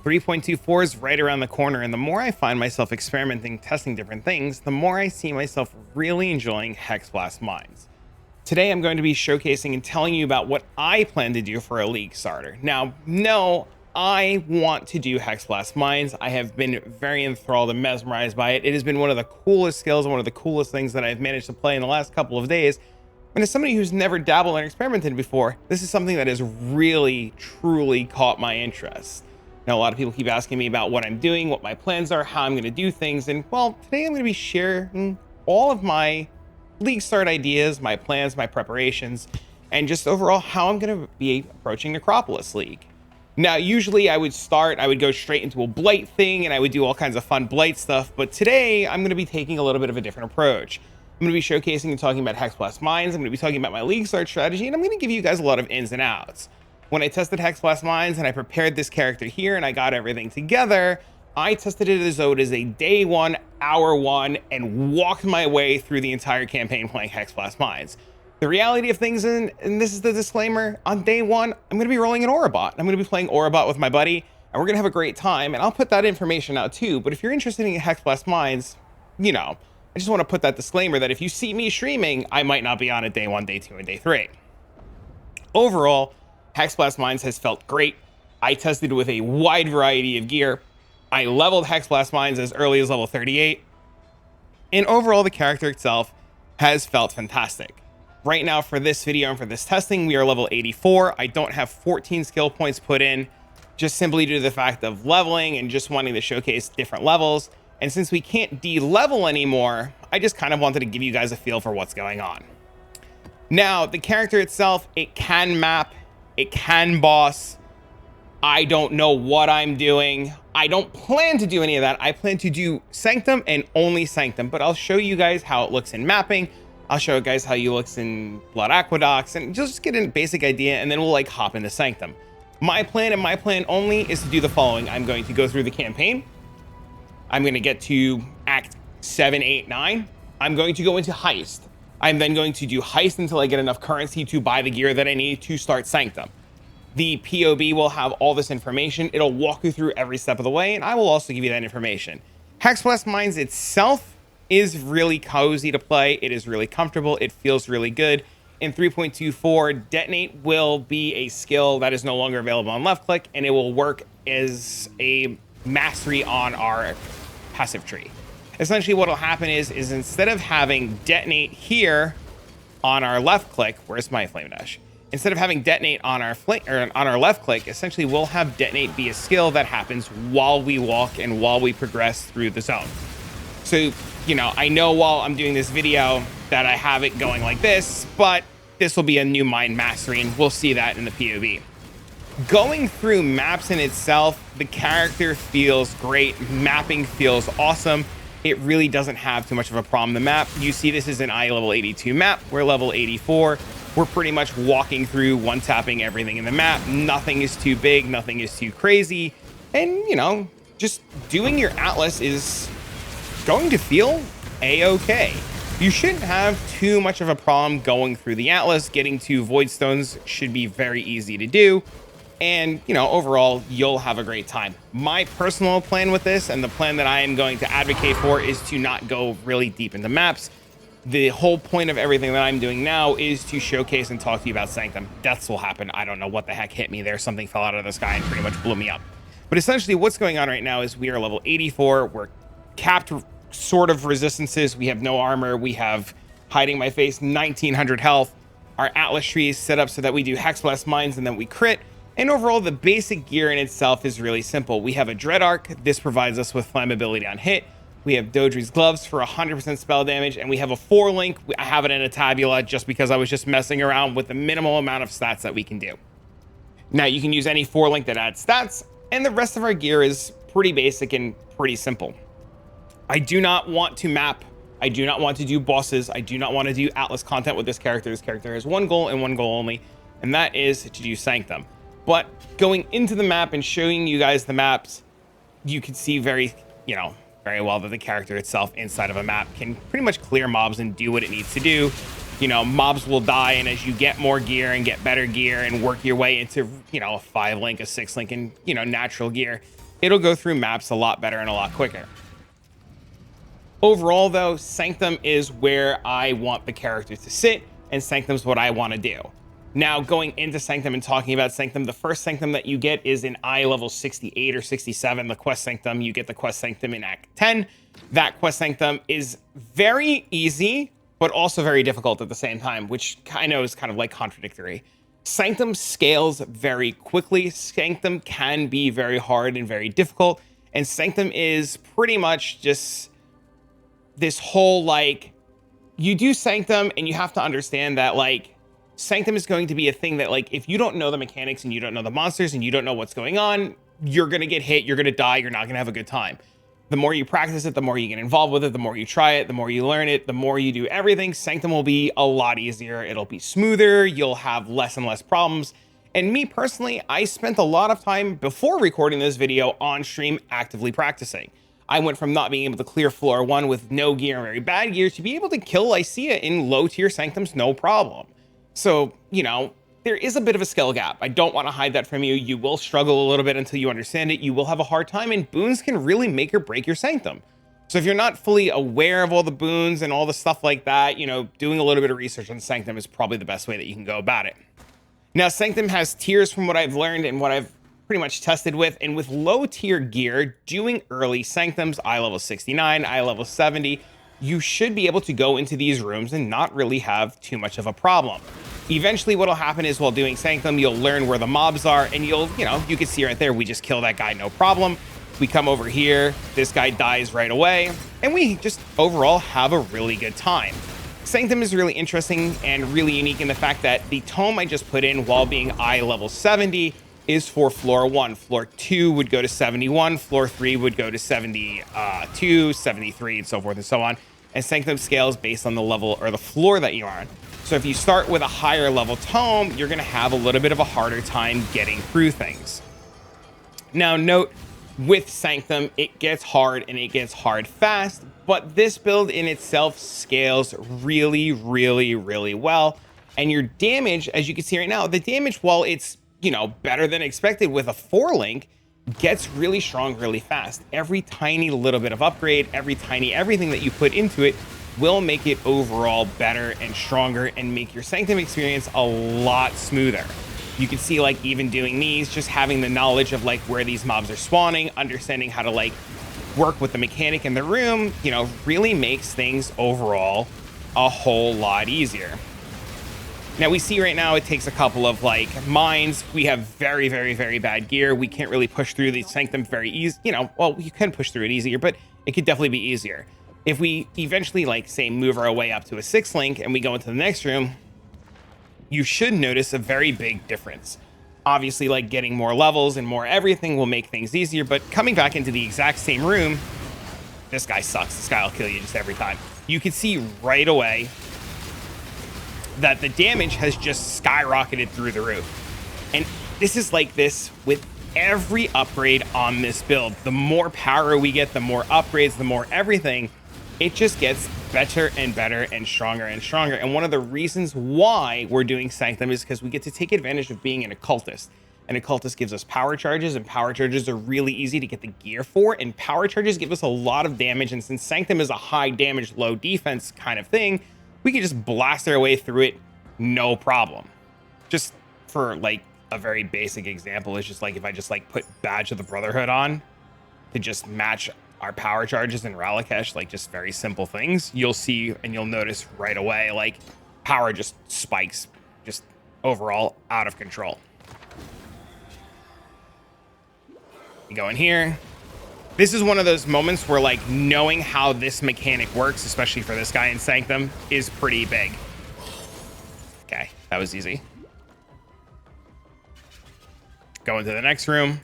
3.24 is right around the corner, and the more I find myself experimenting, testing different things, the more I see myself really enjoying HexBlast mines. Today I'm going to be showcasing and telling you about what I plan to do for a league starter. Now, no, I want to do HexBlast mines. I have been very enthralled and mesmerized by it. It has been one of the coolest skills and one of the coolest things that I've managed to play in the last couple of days. And as somebody who's never dabbled and experimented before, this is something that has really, truly caught my interest. Now, a lot of people keep asking me about what I'm doing, what my plans are, how I'm going to do things. And well, today I'm going to be sharing all of my league start ideas, my plans, my preparations, and just overall how I'm going to be approaching Necropolis League. Now, usually I would go straight into a blight thing and I would do all kinds of fun blight stuff. But today I'm going to be taking a little bit of a different approach. I'm going to be showcasing and talking about HexBlast mines. I'm going to be talking about my league start strategy, and I'm going to give you guys a lot of ins and outs. When I tested HexBlast mines and I prepared this character here and I got everything together, I tested it as though it is a day one, hour one, and walked my way through the entire campaign playing HexBlast mines. The reality of things, and this is the disclaimer, on day one, I'm going to be rolling an Aurabot. I'm going to be playing Aurabot with my buddy, and we're going to have a great time, and I'll put that information out too. But if you're interested in HexBlast mines, you know, I just want to put that disclaimer that if you see me streaming, I might not be on it day one, day two, and day three. Overall, HexBlast mines has felt great. I tested with a wide variety of gear. I leveled HexBlast mines as early as level 38. And overall, the character itself has felt fantastic. Right now, for this video and for this testing, we are level 84. I don't have 14 skill points put in, just simply due to the fact of leveling and just wanting to showcase different levels. And since we can't de-level anymore, I just kind of wanted to give you guys a feel for what's going on. Now, the character itself, it can map, it can boss. I don't know what I'm doing. I don't plan to do any of that. I plan to do Sanctum and only Sanctum, but I'll show you guys how it looks in mapping. I'll show you guys how it looks in Blood Aqueducts and just get a basic idea, and then we'll like hop into Sanctum. My plan and my plan only is to do the following. I'm going to go through the campaign. I'm going to get to Act 7, 8, 9. I'm going to go into Heist. I'm then going to do Heist until I get enough currency to buy the gear that I need to start Sanctum. The POB will have all this information. It'll walk you through every step of the way, and I will also give you that information. HexBlast mines itself is really cozy to play. It is really comfortable. It feels really good. In 3.24, Detonate will be a skill that is no longer available on left click, and it will work as a mastery on our passive tree. Essentially what will happen is instead of having Detonate here on our left click, where's my flame dash? Instead of having Detonate on our left click, essentially we'll have Detonate be a skill that happens while we walk and while we progress through the zone. So, you know, I know while I'm doing this video that I have it going like this, but this will be a new mind mastery, and we'll see that in the POV. Going through maps in itself, the character feels great. Mapping feels awesome. It really doesn't have too much of a problem to map. You see this is an level 82 map. We're level 84. We're pretty much walking through, one-tapping everything in the map. Nothing is too big. Nothing is too crazy. And, you know, just doing your Atlas is going to feel a-okay. You shouldn't have too much of a problem going through the Atlas. Getting to Voidstones should be very easy to do. And, you know, overall, you'll have a great time. My personal plan with this, and the plan that I am going to advocate for, is to not go really deep into maps. The whole point of everything that I'm doing now is to showcase and talk to you about Sanctum. Deaths will happen. I don't know what the heck hit me there. Something fell out of the sky and pretty much blew me up. But essentially what's going on right now is we are level 84. We're capped sort of resistances. We have no armor. We have hiding my face, 1900 health. Our Atlas tree is set up so that we do HexBlast mines and then we crit. And overall, the basic gear in itself is really simple. We have a deadarc. This provides us with flammability on hit. We have Dodri's gloves for 100% spell damage, and we have a 4-link. I have it in a tabula just because I was just messing around with the minimal amount of stats that we can do. Now, you can use any 4-link that adds stats, and the rest of our gear is pretty basic and pretty simple. I do not want to map. I do not want to do bosses. I do not want to do Atlas content with this character. This character has one goal and one goal only, and that is to do Sanctum. But going into the map and showing you guys the maps, you can see very well that the character itself inside of a map can pretty much clear mobs and do what it needs to do. You know, mobs will die, and as you get more gear and get better gear and work your way into, you know, a 5-link, a 6-link, and, you know, natural gear, it'll go through maps a lot better and a lot quicker. Overall, though, Sanctum is where I want the character to sit, and Sanctum's what I want to do. Now, going into Sanctum and talking about Sanctum, the first Sanctum that you get is in eye level 68 or 67, the Quest Sanctum. You get the Quest Sanctum in Act 10. That Quest Sanctum is very easy, but also very difficult at the same time, which I know is kind of like contradictory. Sanctum scales very quickly. Sanctum can be very hard and very difficult, and Sanctum is pretty much just this whole, like, you do Sanctum and you have to understand that, like, Sanctum is going to be a thing that, like, if you don't know the mechanics and you don't know the monsters and you don't know what's going on, you're going to get hit, you're going to die, you're not going to have a good time. The more you practice it, the more you get involved with it, the more you try it, the more you learn it, the more you do everything, Sanctum will be a lot easier. It'll be smoother, you'll have less and less problems. And me personally, I spent a lot of time before recording this video on stream actively practicing. I went from not being able to clear floor 1 with no gear and very bad gear to be able to kill Lycia in low tier Sanctums no problem. So, you know, there is a bit of a skill gap. I don't want to hide that from you. You will struggle a little bit until you understand it. You will have a hard time, and boons can really make or break your Sanctum. So if you're not fully aware of all the boons and all the stuff like that, you know, doing a little bit of research on Sanctum is probably the best way that you can go about it. Now, Sanctum has tiers from what I've learned and what I've pretty much tested with, and with low tier gear, doing early Sanctums, eye level 69, eye level 70, you should be able to go into these rooms and not really have too much of a problem. Eventually what'll happen is while doing Sanctum, you'll learn where the mobs are, and you can see right there, we just kill that guy, no problem. We come over here, this guy dies right away, and we just overall have a really good time. Sanctum is really interesting and really unique in the fact that the tome I just put in while being eye level 70 is for floor 1. Floor 2 would go to 71, floor 3 would go to 72, 73, and so forth and so on. And Sanctum scales based on the level or the floor that you're on. So if you start with a higher level tome, you're going to have a little bit of a harder time getting through things. Now note, with Sanctum, it gets hard and it gets hard fast, but this build in itself scales really, really, really well. And your damage, as you can see right now, the damage, while it's, you know, better than expected with a 4-link, gets really strong really fast. Every tiny little bit of upgrade, every tiny everything that you put into it will make it overall better and stronger and make your Sanctum experience a lot smoother. You can see, like, even doing these, just having the knowledge of, like, where these mobs are spawning, understanding how to, like, work with the mechanic in the room, you know, really makes things overall a whole lot easier. Now we see right now it takes a couple of, like, mines. We have very, very, very bad gear. We can't really push through the Sanctum very easy. You know, well, you can push through it easier, but it could definitely be easier. If we eventually, like, say, move our way up to a 6-link and we go into the next room, you should notice a very big difference. Obviously, like, getting more levels and more everything will make things easier, but coming back into the exact same room, this guy sucks. This guy will kill you just every time. You can see right away that the damage has just skyrocketed through the roof. And this is like this with every upgrade on this build. The more power we get, the more upgrades, the more everything, it just gets better and better and stronger and stronger. And one of the reasons why we're doing Sanctum is because we get to take advantage of being an occultist. An occultist gives us power charges, and power charges are really easy to get the gear for, and power charges give us a lot of damage. And since Sanctum is a high damage, low defense kind of thing, we can just blast our way through it, no problem. Just for, like, a very basic example is just, like, if I just, like, put Badge of the Brotherhood on to just match our power charges in Ralakesh, like, just very simple things, you'll see and you'll notice right away, like, power just spikes, just overall out of control. You go in here. This is one of those moments where, like, knowing how this mechanic works, especially for this guy in Sanctum, is pretty big. Okay, that was easy. Go into the next room,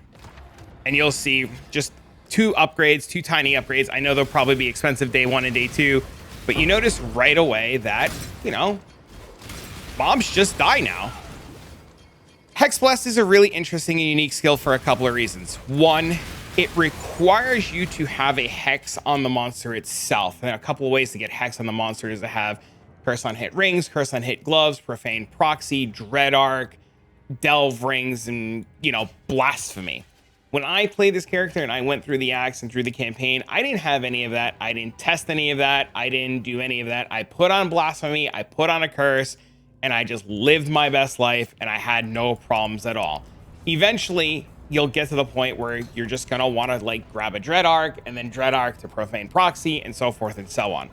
and you'll see just two upgrades, two tiny upgrades. I know they'll probably be expensive day 1 and day 2, but you notice right away that, you know, mobs just die now. HexBlast is a really interesting and unique skill for a couple of reasons. One, it requires you to have a hex on the monster itself. And a couple of ways to get hex on the monster is to have curse on hit rings, curse on hit gloves, profane proxy, deadarc, delve rings, and, you know, blasphemy. When I played this character and I went through the acts and through the campaign, I didn't have any of that. I didn't test any of that. I didn't do any of that. I put on Blasphemy, I put on a curse, and I just lived my best life, and I had no problems at all. Eventually, you'll get to the point where you're just gonna want to like grab a deadarc and then deadarc to profane proxy and so forth and so on.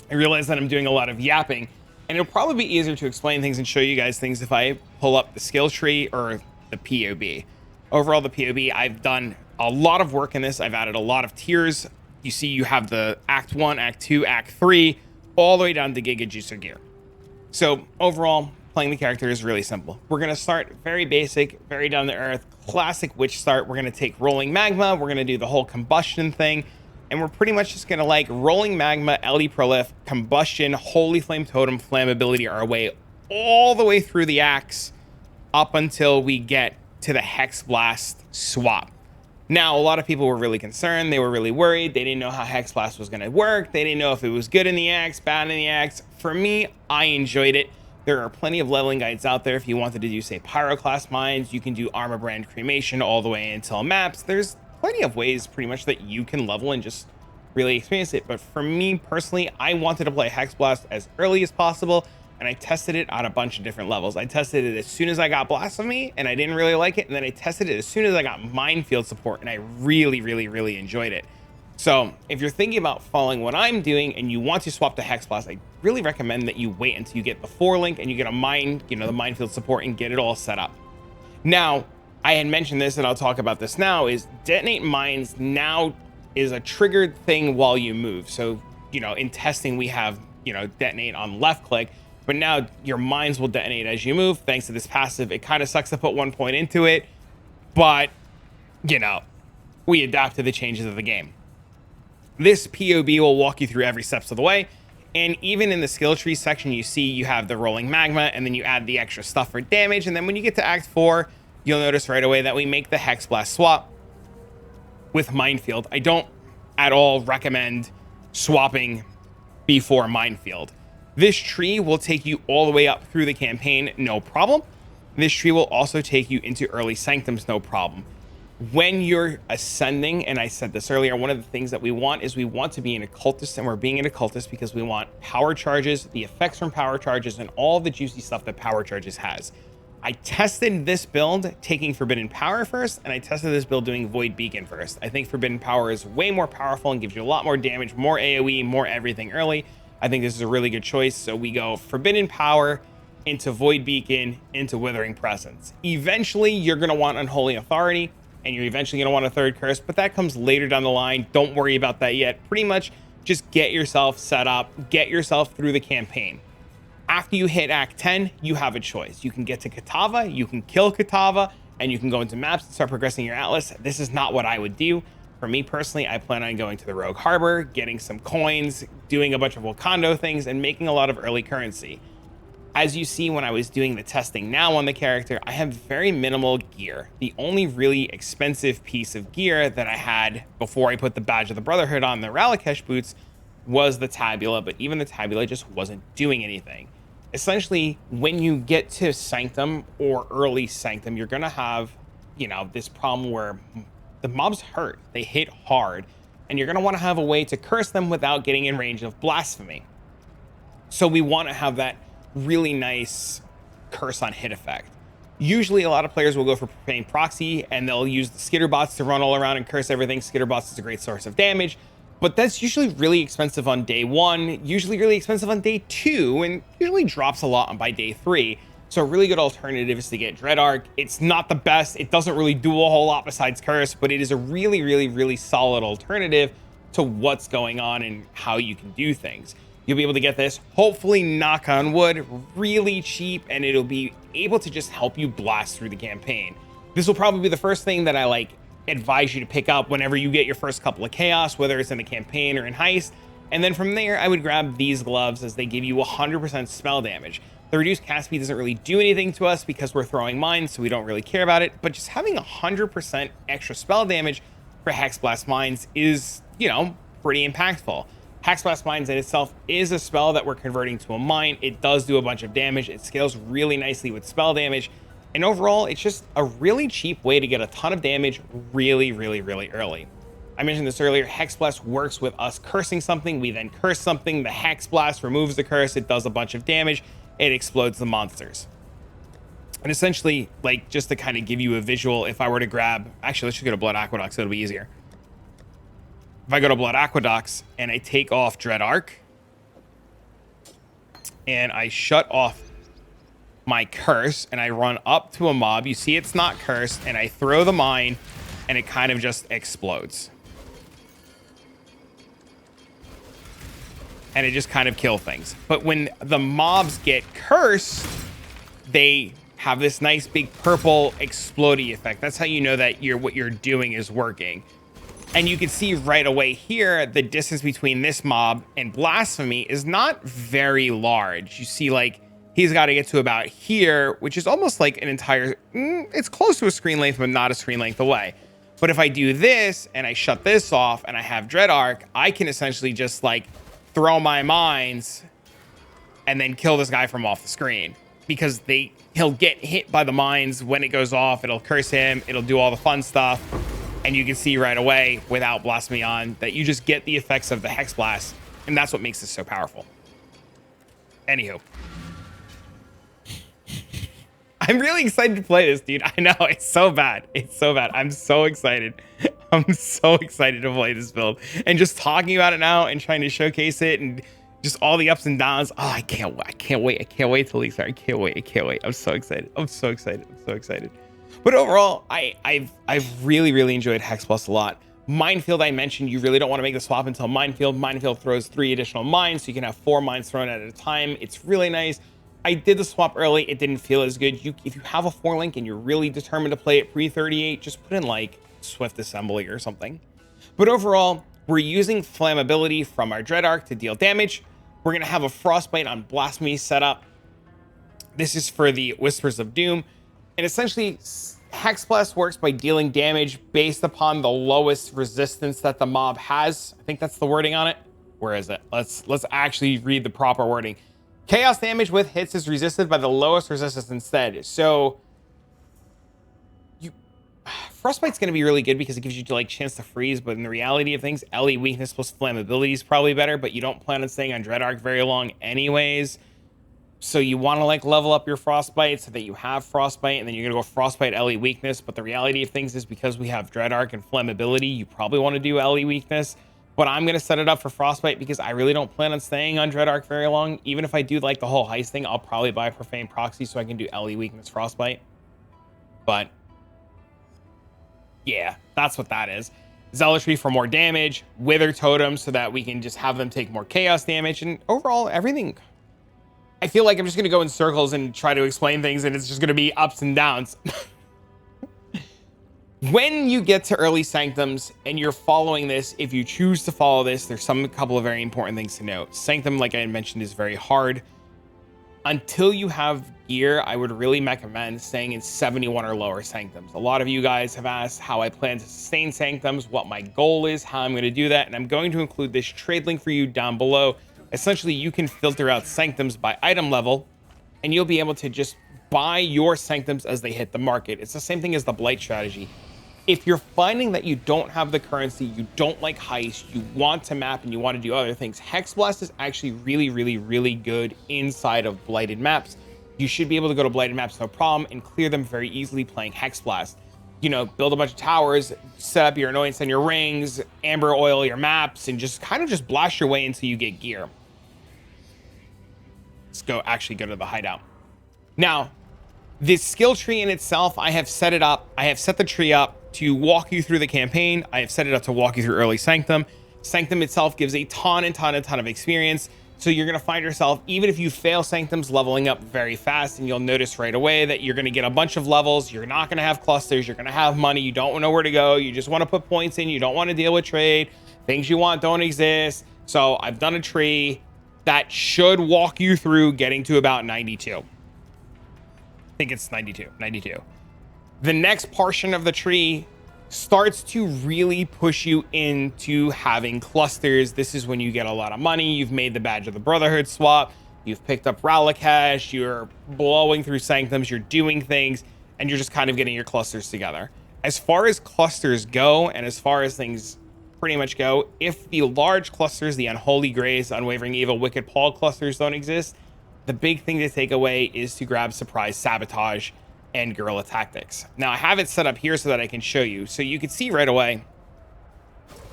I realize that I'm doing a lot of yapping, and it'll probably be easier to explain things and show you guys things if I pull up the skill tree or the POB. Overall, the POB, I've done a lot of work in this. I've added a lot of tiers. You see, you have the Act 1, Act 2, Act 3, all the way down to Giga Jutsu Gear. So overall, playing the character is really simple. We're going to start very basic, very down to earth, classic witch start. We're going to take rolling magma. We're going to do the whole combustion thing. And we're pretty much just going to like rolling magma, LE prolif, combustion, holy flame totem, flammability our way all the way through the acts up until we get to the HexBlast swap. Now, a lot of people were really concerned. They were really worried. They didn't know how HexBlast was going to work. They didn't know if it was good in the acts, bad in the acts. For me, I enjoyed it. There are plenty of leveling guides out there. If you wanted to do, say, Pyroclast mines, you can do Armor Brand Cremation all the way until maps. There's plenty of ways pretty much that you can level and just really experience it. But for me personally, I wanted to play HexBlast as early as possible, and I tested it on a bunch of different levels. I tested it as soon as I got Blasphemy, and I didn't really like it. And then I tested it as soon as I got Minefield support, and I really, really, really enjoyed it. So if you're thinking about following what I'm doing and you want to swap to HexBlast, I really recommend that you wait until you get the 4 link and you get a the Minefield support and get it all set up. Now, I had mentioned this, and I'll talk about this now, is detonate mines now is a triggered thing while you move. So, in testing, we have, detonate on left click, but now your mines will detonate as you move thanks to this passive. It kind of sucks to put 1 point into it, but, we adapt to the changes of the game. This POB will walk you through every steps of the way. And even in the skill tree section, you see you have the rolling magma, and then you add the extra stuff for damage. And then when you get to Act 4, you'll notice right away that we make the HexBlast swap with Minefield. I don't at all recommend swapping before Minefield. This tree will take you all the way up through the campaign, no problem. This tree will also take you into early Sanctums, no problem. When you're ascending, and I said this earlier, one of the things that we want is we want to be an occultist, and we're being an occultist because we want power charges, the effects from power charges, and all the juicy stuff that power charges has. I tested this build taking Forbidden Power first, and I tested this build doing Void Beacon first. I think Forbidden Power is way more powerful and gives you a lot more damage, more AoE, more everything early. I think this is a really good choice. So we go Forbidden Power into Void Beacon into Withering Presence. Eventually, you're going to want Unholy Authority, and you're eventually going to want a third curse, but that comes later down the line. Don't worry about that yet. Pretty much just get yourself set up, get yourself through the campaign. After you hit Act 10, you have a choice. You can get to Kitava, you can kill Kitava, and you can go into maps and start progressing your Atlas. This is not what I would do. For me personally, I plan on going to the Rogue Harbor, getting some coins, doing a bunch of Wakando things, and making a lot of early currency. As you see when I was doing the testing now on the character, I have very minimal gear. The only really expensive piece of gear that I had before I put the Badge of the Brotherhood on the Ralakesh boots was the Tabula, but even the Tabula just wasn't doing anything. Essentially, when you get to Sanctum or early Sanctum, you're going to have, this problem where the mobs hurt. They hit hard, and you're going to want to have a way to curse them without getting in range of Blasphemy. So we want to have that really nice curse on hit effect. Usually, a lot of players will go for profane proxy, and they'll use the skitterbots to run all around and curse everything. Skitterbots is a great source of damage, but that's usually really expensive on day 1, usually really expensive on day 2, and usually drops a lot by day 3. So a really good alternative is to get deadarc. It's not the best. It doesn't really do a whole lot besides curse, but it is a really, really, really solid alternative to what's going on and how you can do things. You'll be able to get this, hopefully, knock on wood, really cheap, and it'll be able to just help you blast through the campaign. This will probably be the first thing that I advise you to pick up whenever you get your first couple of chaos, whether it's in the campaign or in heist. And then from there, I would grab these gloves as they give you 100% spell damage. The reduced cast speed doesn't really do anything to us because we're throwing mines, so we don't really care about it. But just having 100% extra spell damage for HexBlast mines is, pretty impactful. HexBlast mines in itself is a spell that we're converting to a mine. It does do a bunch of damage. It scales really nicely with spell damage. And overall, it's just a really cheap way to get a ton of damage really, really, really early. I mentioned this earlier, HexBlast works with us cursing something. We then curse something. The HexBlast removes the curse. It does a bunch of damage. It explodes the monsters. And essentially, like, just to kind of give you a visual, if I were to grab... Actually, let's just go to Blood Aqueducts. It'll be easier. If I go to Blood Aqueducts and I take off deadarc and I shut off my curse and I run up to a mob, you see it's not cursed, and I throw the mine and it kind of just explodes. And it just kind of kills things. But when the mobs get cursed, they have this nice big purple explodey effect. That's how you know that what you're doing is working. And you can see right away here, the distance between this mob and Blasphemy is not very large. You see, like, he's got to get to about here, which is almost like an entire, it's close to a screen length, but not a screen length away. But if I do this and I shut this off and I have deadarc, I can essentially just like throw my mines and then kill this guy from off the screen, because he'll get hit by the mines when it goes off. It'll curse him. It'll do all the fun stuff. And you can see right away without Blasphemy on that you just get the effects of the HexBlast. And that's what makes this so powerful. Anywho. I'm really excited to play this, dude. I know, it's so bad. It's so bad. I'm so excited. I'm so excited to play this build. And just talking about it now and trying to showcase it and just all the ups and downs. Oh, I can't wait. I can't wait. I can't wait till Lycia. I can't wait. I can't wait. I'm so excited. I'm so excited. I'm so excited. But overall, I've really, really enjoyed HexBlast a lot. Minefield, I mentioned, you really don't want to make the swap until Minefield. Minefield throws 3 additional mines, so you can have 4 mines thrown at a time. It's really nice. I did the swap early. It didn't feel as good. If you have a 4-link and you're really determined to play it pre-38, just put in like Swift Assembly or something. But overall, we're using flammability from our deadarc to deal damage. We're going to have a Frostbite on Blasphemy set up. This is for the Whispers of Doom. And essentially, HexBlast works by dealing damage based upon the lowest resistance that the mob has. I think that's the wording on it. Where is it? Let's actually read the proper wording. Chaos damage with hits is resisted by the lowest resistance instead. So Frostbite's going to be really good because it gives you like chance to freeze, but in the reality of things, LE weakness plus flammability is probably better, but you don't plan on staying on deadarc very long anyways. So you want to like level up your Frostbite so that you have Frostbite, and then you're going to go Frostbite LE weakness. But the reality of things is, because we have deadarc and flammability, you probably want to do LE weakness. But I'm going to set it up for Frostbite because I really don't plan on staying on deadarc very long. Even if I do like the whole heist thing, I'll probably buy profane proxy so I can do LE weakness Frostbite. But yeah, that's what that is. Zealotry for more damage, Wither Totem so that we can just have them take more chaos damage, and overall everything. I feel like I'm just going to go in circles and try to explain things, and it's just going to be ups and downs. When you get to early Sanctums and you're following this, if you choose to follow this, there's a couple of very important things to note. Sanctum, like I mentioned, is very hard. Until you have gear, I would really recommend staying in 71 or lower Sanctums. A lot of you guys have asked how I plan to sustain Sanctums, what my goal is, how I'm going to do that, and I'm going to include this trade link for you down below. Essentially, you can filter out Sanctums by item level, and you'll be able to just buy your Sanctums as they hit the market. It's the same thing as the Blight strategy. If you're finding that you don't have the currency, you don't like heist, you want to map and you want to do other things, HexBlast is actually really, really, really good inside of Blighted maps. You should be able to go to Blighted maps no problem and clear them very easily playing HexBlast. You know, build a bunch of towers, set up your annoyance and your rings, amber oil your maps, and just kind of just blast your way until you get gear. Let's go to the hideout. Now, this skill tree in itself, I have set it up. I have set the tree up to walk you through the campaign. I have set it up to walk you through early Sanctum. Sanctum itself gives a ton of experience. So you're going to find yourself, even if you fail Sanctums, leveling up very fast. And you'll notice right away that you're going to get a bunch of levels. You're not going to have clusters. You're going to have money. You don't know where to go. You just want to put points in. You don't want to deal with trade. Things you want don't exist. So I've done a tree that should walk you through getting to about 92. I think it's 92. The next portion of the tree starts to really push you into having clusters. This is when you get a lot of money. You've made the Badge of the Brotherhood swap. You've picked up Ralakash. You're blowing through Sanctums. You're doing things. and you're just kind of getting your clusters together. As far as clusters go, and as far as things pretty much go, if the large clusters, the Unholy Grays, Unwavering Evil, Wicked Paul clusters don't exist, the big thing to take away is to grab Surprise Sabotage and Guerrilla Tactics. Now, I have it set up here so that I can show you. So you can see right away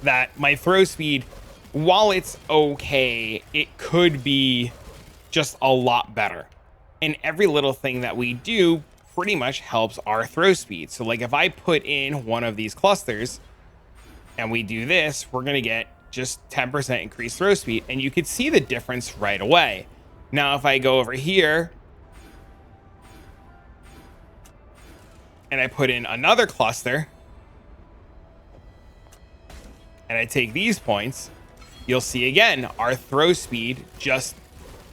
that my throw speed, while it's okay, it could be just a lot better. And every little thing that we do pretty much helps our throw speed. So like if I put in one of these clusters and we do this, we're going to get just 10% increased throw speed. And you could see the difference right away. Now, if I go over here and I put in another cluster and I take these points, you'll see again, our throw speed just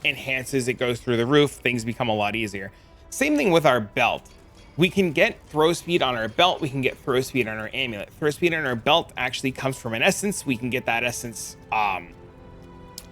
enhances. It goes through the roof. Things become a lot easier. Same thing with our belt. We can get throw speed on our belt. We can get throw speed on our amulet. Throw speed on our belt actually comes from an essence. We can get that essence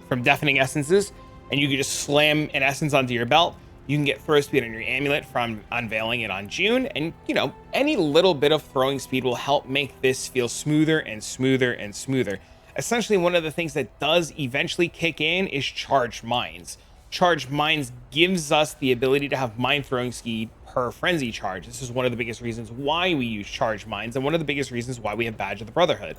from deafening essences, and you can just slam an essence onto your belt. You can get throw speed on your amulet from unveiling it on June. And, you know, any little bit of throwing speed will help make this feel smoother and smoother and smoother. Essentially, one of the things that does eventually kick in is Charged Mines. Charged Mines gives us the ability to have mine throwing speed per frenzy charge. This is one of the biggest reasons why we use Charged Mines, and one of the biggest reasons why we have Badge of the Brotherhood.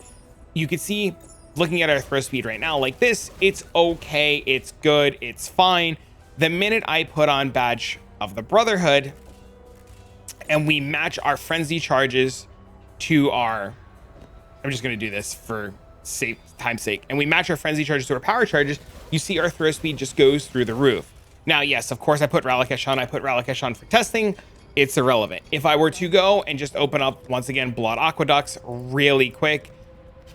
You can see, looking at our throw speed right now, like this, it's okay, it's good, it's fine. The minute I put on Badge of the Brotherhood and we match our frenzy charges to our, I'm just going to do this for time's sake, and we match our frenzy charges to our power charges, you see our throw speed just goes through the roof. Now, yes, of course, I put Ralakesh on. I put Ralakesh on for testing. It's irrelevant. If I were to go and just open up, once again, Blood Aqueducts really quick,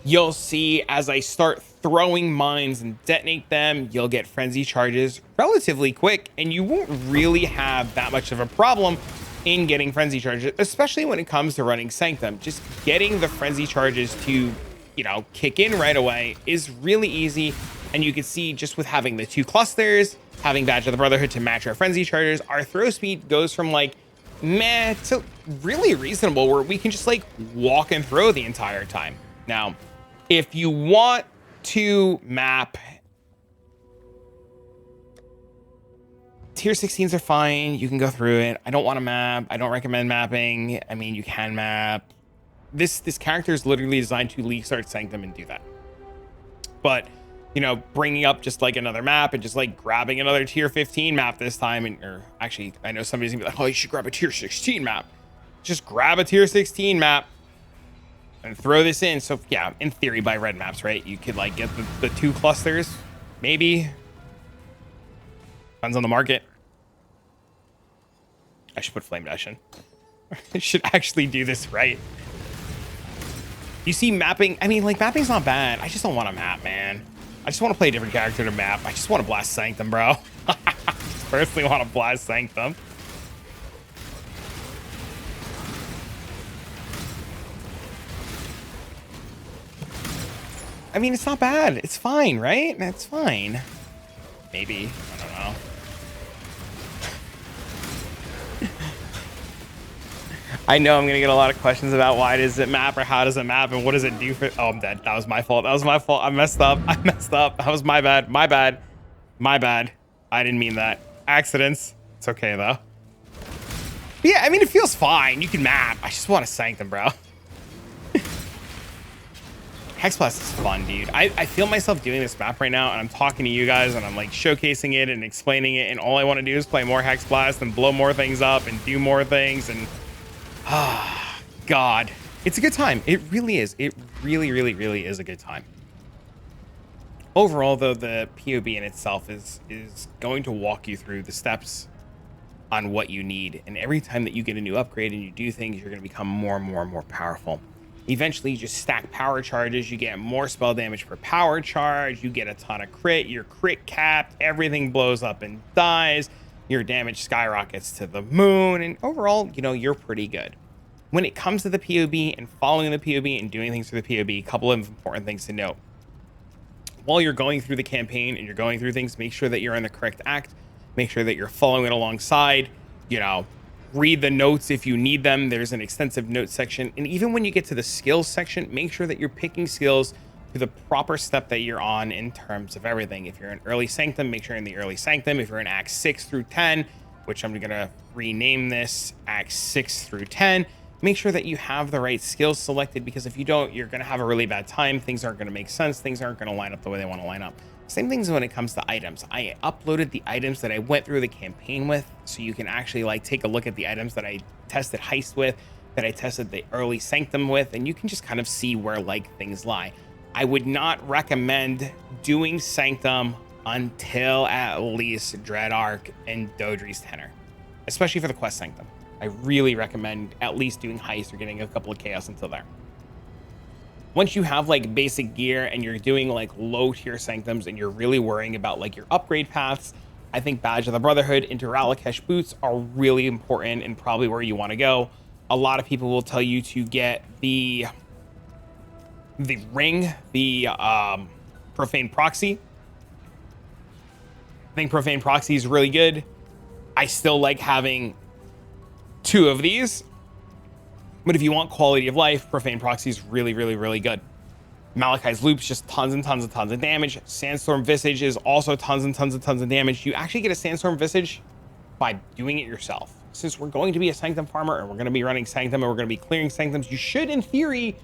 you'll see as I start throwing mines and detonate them, you'll get frenzy charges relatively quick, and you won't really have that much of a problem in getting frenzy charges, especially when it comes to running Sanctum. Just getting the frenzy charges to, you know, kick in right away is really easy. And you can see just with having the two clusters, having Badge of the Brotherhood to match our frenzy charges, our throw speed goes from like meh to really reasonable, where we can just like walk and throw the entire time. Now, if you want to map, tier 16s are fine. You can go through it. I don't want to map. I don't recommend mapping. I mean, you can map. This character is literally designed to league start Sanctum and do that. But, you know, bringing up just like another map and just like grabbing another tier 15 map this time, and or actually, I know somebody's gonna be like, oh, you should grab a tier 16 map. Just grab a tier 16 map and throw this in. So yeah, in theory, by red maps, right? You could like get the two clusters, maybe. Depends on the market. I should put Flame Dash in. I should actually do this right. You see mapping, I mean, like, mapping's not bad. I just don't want to map, man. I just want to play a different character to map. I just want to blast Sanctum, bro. I just personally want to blast Sanctum. I mean, it's not bad. It's fine, right? It's fine. Maybe. I don't know. I know I'm going to get a lot of questions about why does it map or how does it map and what does it do for... Oh, I'm dead. That was my fault. That was my fault. I messed up. I messed up. That was my bad. My bad. My bad. I didn't mean that. Accidents. It's okay, though. But yeah, I mean, it feels fine. You can map. I just want to Sanctum, bro. HexBlast is fun, dude. I feel myself doing this map right now, and I'm talking to you guys, and I'm like showcasing it and explaining it, and all I want to do is play more HexBlast and blow more things up and do more things, and ah, God, it's a good time. It really is. It really, really, really is a good time. Overall, though, the POB in itself is going to walk you through the steps on what you need, and every time that you get a new upgrade and you do things, you're going to become more and more and more powerful. Eventually, you just stack power charges. You get more spell damage per power charge. You get a ton of crit. Your crit capped. Everything blows up and dies. Your damage skyrockets to the moon. And overall, you know, you're pretty good. When it comes to the POB and following the POB and doing things for the POB, a couple of important things to note. While you're going through the campaign and you're going through things, make sure that you're on the correct act. Make sure that you're following it alongside, you know, read the notes if you need them. There's an extensive notes section. And even when you get to the skills section, make sure that you're picking skills to the proper step that you're on in terms of everything. If you're in early sanctum, make sure you're in the early sanctum. If you're in acts 6 through 10, which I'm going to rename this acts 6 through 10, make sure that you have the right skills selected, because if you don't, you're going to have a really bad time. Things aren't going to make sense. Things aren't going to line up the way they want to line up. Same things when it comes to items. I uploaded the items that I went through the campaign with, so you can actually like take a look at the items that I tested heist with, that I tested the early sanctum with, and you can just kind of see where like things lie. I would not recommend doing sanctum until at least deadarc and Dodri's tenor, especially for the quest sanctum. I really recommend at least doing heist or getting a couple of chaos until there. Once you have like basic gear and you're doing like low tier sanctums and you're really worrying about like your upgrade paths, I think Badge of the Brotherhood into Ralakesh boots are really important and probably where you want to go. A lot of people will tell you to get the ring, the profane proxy. I think profane proxy is really good. I still like having 2 of these. But if you want quality of life, profane proxy is really, really, really good. Malachi's loops, just tons and tons and tons of damage. Sandstorm Visage is also tons and tons and tons of damage. You actually get a Sandstorm Visage by doing it yourself. Since we're going to be a Sanctum farmer and we're going to be running Sanctum and we're going to be clearing Sanctums, you should, in theory,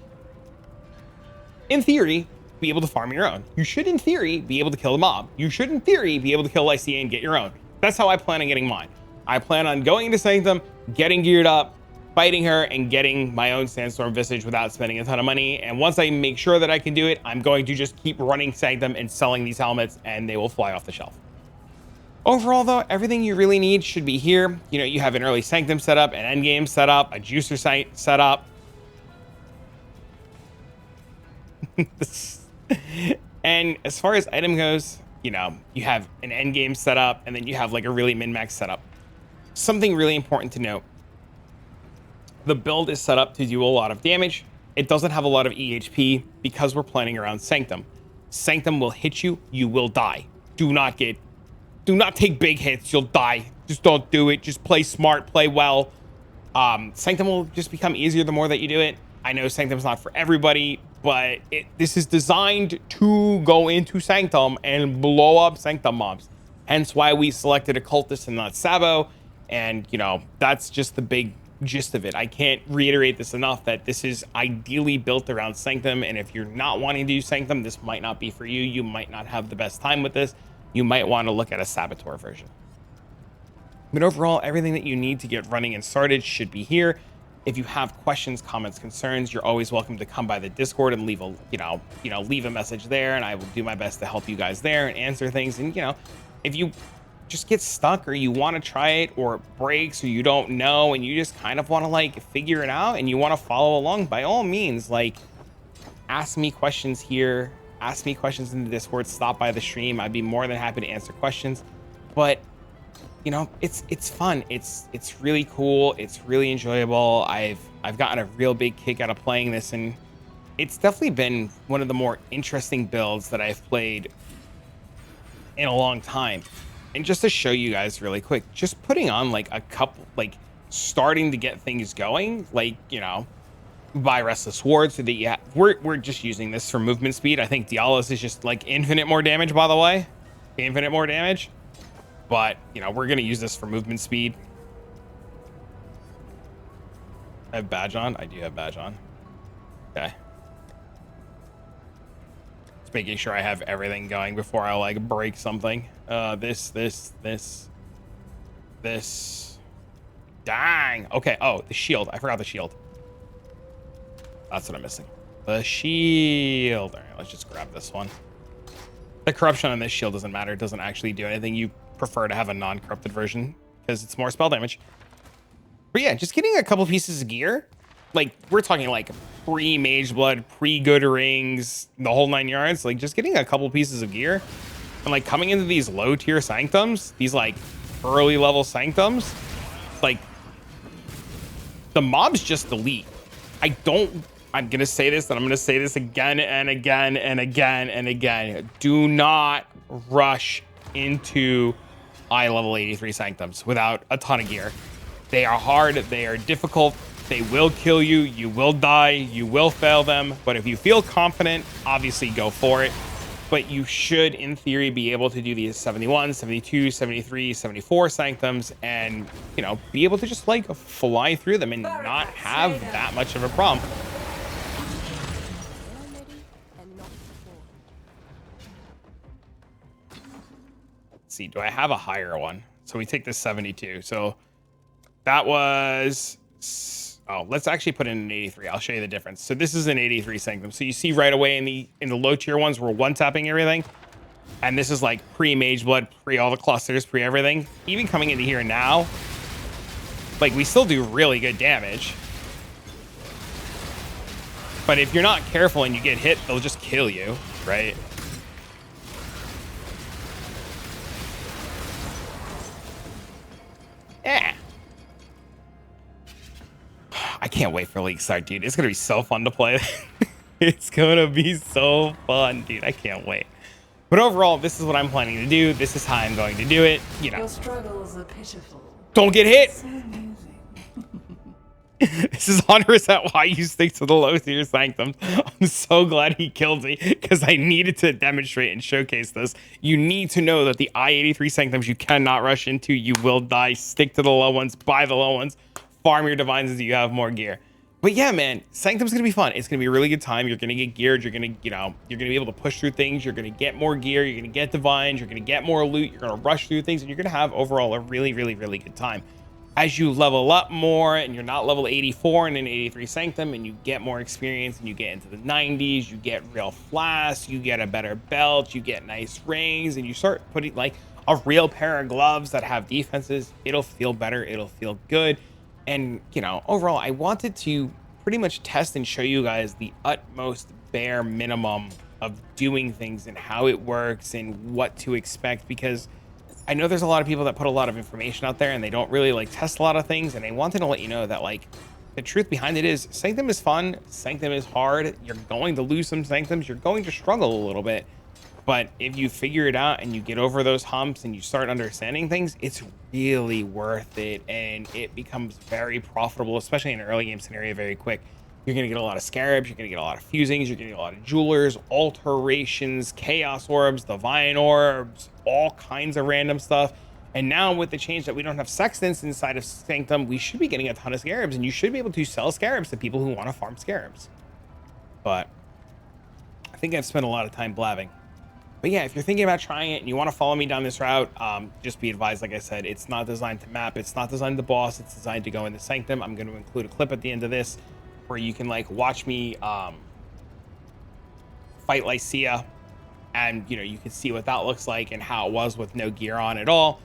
be able to farm your own. You should, in theory, be able to kill the mob. You should, in theory, be able to kill Lycia and get your own. That's how I plan on getting mine. I plan on going into Sanctum, getting geared up, fighting her, and getting my own Sandstorm Visage without spending a ton of money. And once I make sure that I can do it, I'm going to just keep running Sanctum and selling these helmets, and they will fly off the shelf. Overall, though, everything you really need should be here. You know, you have an early Sanctum setup, an endgame setup, a juicer site setup. And as far as item goes, you know, you have an endgame setup, and then you have like a really min-max setup. Something really important to note. The build is set up to do a lot of damage. It doesn't have a lot of EHP because we're planning around Sanctum. Sanctum will hit you. You will die. Do not take big hits. You'll die. Just don't do it. Just play smart, play well. Sanctum will just become easier the more that you do it. I know Sanctum's not for everybody, but this is designed to go into Sanctum and blow up Sanctum mobs. Hence why we selected Occultist and not Sabo. And, you know, that's just the big gist of it. I can't reiterate this enough that this is ideally built around Sanctum, and if you're not wanting to do Sanctum, this might not be for you. You might not have the best time with this. You might want to look at a Saboteur version. But overall, everything that you need to get running and started should be here. If you have questions, comments, concerns, you're always welcome to come by the Discord and leave a message there, and I will do my best to help you guys there and answer things. And, you know, if you just get stuck or you want to try it or it breaks or you don't know and you just kind of want to like figure it out and you want to follow along, by all means, like ask me questions here, ask me questions in the Discord, stop by the stream. I'd be more than happy to answer questions. But you know, it's fun. It's really cool. It's really enjoyable. I've gotten a real big kick out of playing this, and it's definitely been one of the more interesting builds that I've played in a long time. And just to show you guys really quick, just putting on like a couple, like starting to get things going, like, you know, buy Restless Sword so that we're just using this for movement speed. I think Dialos is just like infinite more damage, by the way. Infinite more damage. But, you know, we're going to use this for movement speed. I have badge on. I do have badge on. Okay. Just making sure I have everything going before I like break something. This. Dang. Okay. Oh, the shield. I forgot the shield. That's what I'm missing. The shield. All right, let's just grab this one. The corruption on this shield doesn't matter. It doesn't actually do anything. You prefer to have a non-corrupted version because it's more spell damage. But yeah, just getting a couple pieces of gear. Like, we're talking like pre-mageblood, pre-good rings, the whole 9 yards. Like, just getting a couple pieces of gear and like coming into these low tier sanctums, these like early level sanctums, like the mobs just delete. I'm gonna say this, and I'm gonna say this again and again and again and again. Do not rush into eye level 83 sanctums without a ton of gear. They are hard, they are difficult, they will kill you, you will die, you will fail them. But if you feel confident, obviously go for it. But you should, in theory, be able to do these 71, 72, 73, 74 sanctums and, you know, be able to just like fly through them and not have that much of a problem. Let's see, do I have a higher one? So we take this 72. So that was, oh, let's actually put in an 83. I'll show you the difference. So this is an 83 sanctum. So you see right away in the low tier ones, we're one tapping everything. And this is like pre-mageblood, pre all the clusters, pre everything. Even coming into here now, like we still do really good damage. But if you're not careful and you get hit, they'll just kill you, right? Yeah. I can't wait for League start, dude. It's gonna be so fun to play. It's gonna be so fun, dude. I can't wait. But overall, this is what I'm planning to do. This is how I'm going to do it. You know, your struggles are pitiful. Don't get hit. So amusing. This is 100% why you stick to the low tier sanctums. I'm so glad he killed me because I needed to demonstrate and showcase this. You need to know that the I-83 sanctums you cannot rush into. You will die. Stick to the low ones. Buy the low ones. Farm your divines as you have more gear. But yeah, man, Sanctum's gonna be fun. It's gonna be a really good time. You're gonna get geared. You're gonna, you know, you're gonna be able to push through things. You're gonna get more gear. You're gonna get divines. You're gonna get more loot. You're gonna rush through things, and you're gonna have overall a really, really, really good time. As you level up more, and you're not level 84 in an 83 Sanctum, and you get more experience, and you get into the 90s, you get real flasks, you get a better belt, you get nice rings, and you start putting like a real pair of gloves that have defenses. It'll feel better. It'll feel good. And, you know, overall, I wanted to pretty much test and show you guys the utmost bare minimum of doing things and how it works and what to expect, because I know there's a lot of people that put a lot of information out there and they don't really like test a lot of things. And I wanted to let you know that like the truth behind it is Sanctum is fun. Sanctum is hard. You're going to lose some Sanctums. You're going to struggle a little bit. But if you figure it out and you get over those humps and you start understanding things, it's really worth it. And it becomes very profitable, especially in an early game scenario, very quick. You're going to get a lot of scarabs. You're going to get a lot of fusings. You're going to get a lot of jewelers, alterations, chaos orbs, divine orbs, all kinds of random stuff. And now with the change that we don't have sextants inside of Sanctum, we should be getting a ton of scarabs. And you should be able to sell scarabs to people who want to farm scarabs. But I think I've spent a lot of time blabbing. But yeah, if you're thinking about trying it and you want to follow me down this route, just be advised, like I said, it's not designed to map. It's not designed to boss. It's designed to go into Sanctum. I'm going to include a clip at the end of this where you can like watch me fight Lycia, and you know, you can see what that looks like and how it was with no gear on at all.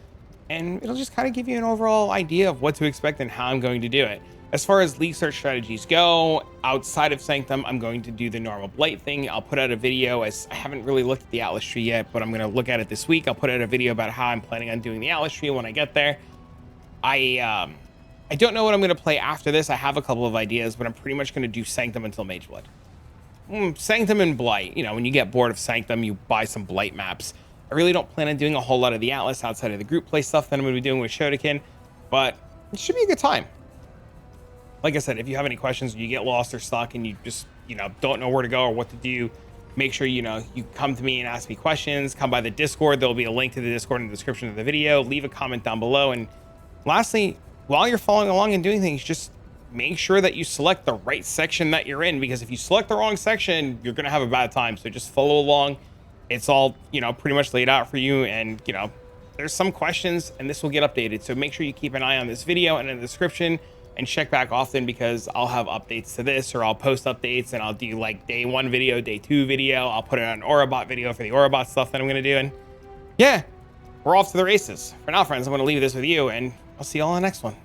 And it'll just kind of give you an overall idea of what to expect and how I'm going to do it. As far as League search strategies go, outside of Sanctum, I'm going to do the normal Blight thing. I'll put out a video, as I haven't really looked at the Atlas tree yet, but I'm going to look at it this week. I'll put out a video about how I'm planning on doing the Atlas tree when I get there. I don't know what I'm going to play after this. I have a couple of ideas, but I'm pretty much going to do Sanctum until Mageblood. Sanctum and Blight. You know, when you get bored of Sanctum, you buy some Blight maps. I really don't plan on doing a whole lot of the Atlas outside of the group play stuff that I'm going to be doing with Shotokin, but it should be a good time. Like I said, if you have any questions, you get lost or stuck and you just, you know, don't know where to go or what to do, make sure, you know, you come to me and ask me questions. Come by the Discord. There'll be a link to the Discord in the description of the video. Leave a comment down below. And lastly, while you're following along and doing things, just make sure that you select the right section that you're in, because if you select the wrong section, you're going to have a bad time. So just follow along. It's all, you know, pretty much laid out for you. And, you know, there's some questions and this will get updated. So make sure you keep an eye on this video and in the description, and check back often, because I'll have updates to this, or I'll post updates and I'll do like day 1 video, day 2 video. I'll put it on Orabot video for the Orabot stuff that I'm going to do. And yeah, we're off to the races. For now, friends, I'm going to leave this with you, and I'll see you all in the next one.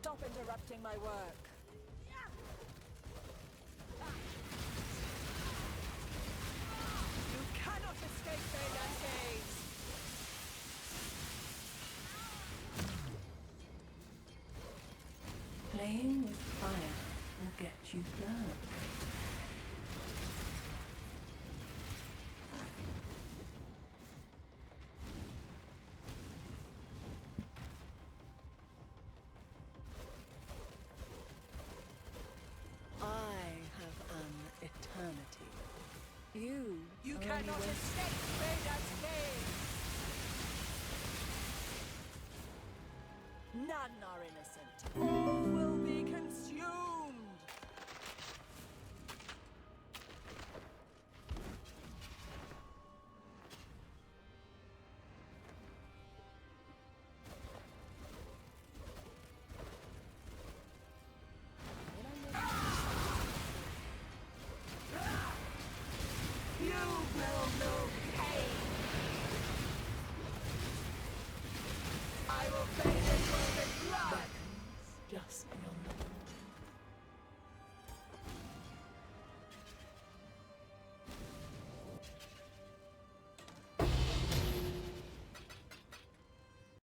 Stop interrupting my work. You cannot escape their gaze. Playing with fire will get you burned. I have an eternity. You You only cannot wait. escape their